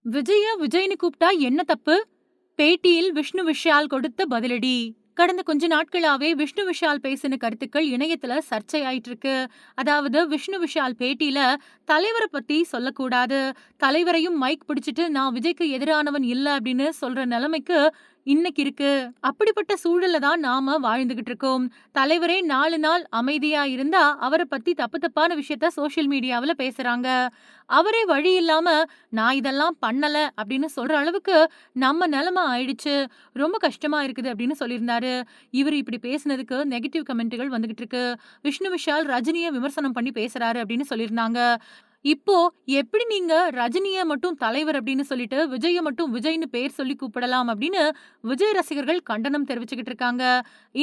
விஜய்னு கூப்பிட்டா என்ன தப்பு? பேட்டியில் விஷ்ணு விஷால் கொடுத்த பதிலடி. கடந்த கொஞ்ச நாட்களாவே விஷ்ணு விஷால் பேசின கருத்துக்கள் இணையத்துல சர்ச்சையாயிட்டு இருக்கு. அதாவது விஷ்ணு விஷால் பேட்டியில தலைவர பத்தி சொல்லக்கூடாது. தலைவரையும் மைக் பிடிச்சிட்டு நான் விஜய்க்கு எதிரானவன் இல்ல அப்படின்னு சொல்ற நிலைமைக்கு இன்னைக்கு இருக்கு. அப்படிப்பட்ட சூழல்ல தான் நாம வாழ்ந்துகிட்டு இருக்கோம். தலைவரே 4 நாள் அமைதியா இருந்தா அவர பத்தி தப்பு தப்பான விஷயத்த சோஷியல் மீடியாவுல பேசுறாங்க. அவரே வழி இல்லாம நான் இதெல்லாம் பண்ணல அப்படின்னு சொல்ற அளவுக்கு நம்ம நிலைமை ஆயிடுச்சு. ரொம்ப கஷ்டமா இருக்குது அப்படின்னு சொல்லியிருந்தாரு. இவரு இப்படி பேசினதுக்கு நெகட்டிவ் கமெண்ட்கள் வந்துகிட்டு இருக்கு. விஷ்ணு விஷால் ரஜினிய விமர்சனம் பண்ணி பேசுறாரு அப்படின்னு சொல்லியிருந்தாங்க. இப்போ எப்படி நீங்க ரஜினிய மட்டும் தலைவர் அப்படின்னு சொல்லிட்டு, விஜய மட்டும் விஜய்ன்னு பேர் சொல்லி கூப்பிடலாம் அப்படின்னு விஜய் ரசிகர்கள் கண்டனம் தெரிவிச்சுக்கிட்டு இருக்காங்க.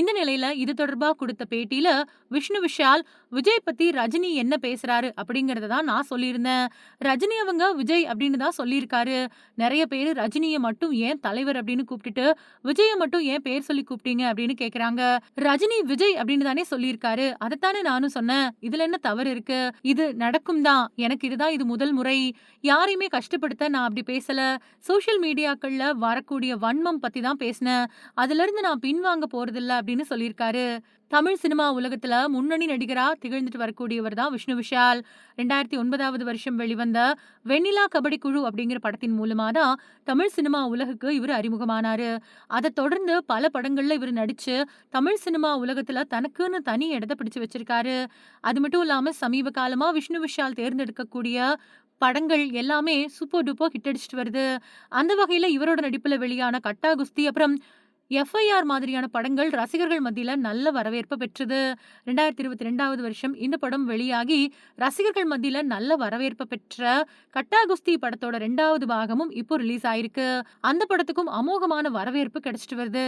இந்த நிலையில இது தொடர்பா குடுத்த பேட்டியில விஷ்ணு விஷால், விஜய் பத்தி ரஜினி என்ன பேசுறாரு அப்படிங்கிறத தான் நான் சொல்லியிருந்தேன். ரஜினி அவங்க விஜய் அப்படின்னு தான் சொல்லியிருக்காரு. நெறைய பேரு ரஜினிய மட்டும் ஏன் தலைவர் அப்படின்னு கூப்பிட்டுட்டு, விஜய மட்டும் ஏன் பேர் சொல்லி கூப்பிட்டீங்க அப்படின்னு கேட்கறாங்க. ரஜினி விஜய் அப்படின்னு தானே சொல்லியிருக்காரு. அதத்தானே நானும் சொன்னேன். இதுல என்ன தவறு இருக்கு? இது நடக்கும் தான். எனக்கு இது முதல் முறை. யாரையுமே கஷ்டப்படுத்த நான் அப்படி பேசல. சோஷியல் மீடியாக்கள்ல வரக்கூடிய வன்மம் பத்தி தான் பேசினேன். அதிலிருந்து நான் பின்வாங்க போறதில்ல அப்படின்னு சொல்லியிருக்காரு. தமிழ் சினிமா உலகத்துல முன்னணி நடிகரா திகழ்ந்துட்டு வரக்கூடியவர் தான் விஷ்ணு விஷால். 2009வது வருஷம் வெளிவந்த வெண்ணிலா கபடி குழு அப்படிங்கிற படத்தின் மூலமா தான் தமிழ் சினிமா உலகுக்கு இவரு அறிமுகமானாரு. அதைத் தொடர்ந்து பல படங்கள்ல இவரு நடிச்சு தமிழ் சினிமா உலகத்துல தனக்குன்னு தனி இடத்த பிடிச்சு வச்சிருக்காரு. அது மட்டும் இல்லாம சமீப காலமா விஷ்ணு விஷால் தேர்ந்தெடுக்கக்கூடிய படங்கள் எல்லாமே சூப்பர் டூப்பர் ஹிட் அடிச்சுட்டு வருது. அந்த வகையில இவரோட நடிப்புல வெளியான கட்டா குஸ்தி அப்புறம் எஃப்ஐஆர் மாதிரியான படங்கள் ரசிகர்கள் மத்தியில நல்ல வரவேற்பு பெற்றது. 2022வது வருஷம் இந்த படம் வெளியாகி ரசிகர்கள் மத்தியில நல்ல வரவேற்பு பெற்ற கட்டா குஸ்தி படத்தோட 2வது பாகமும் இப்போ ரிலீஸ் ஆயிருக்கு. அந்த படத்துக்கும் அமோகமான வரவேற்பு கிடைச்சிட்டு வருது.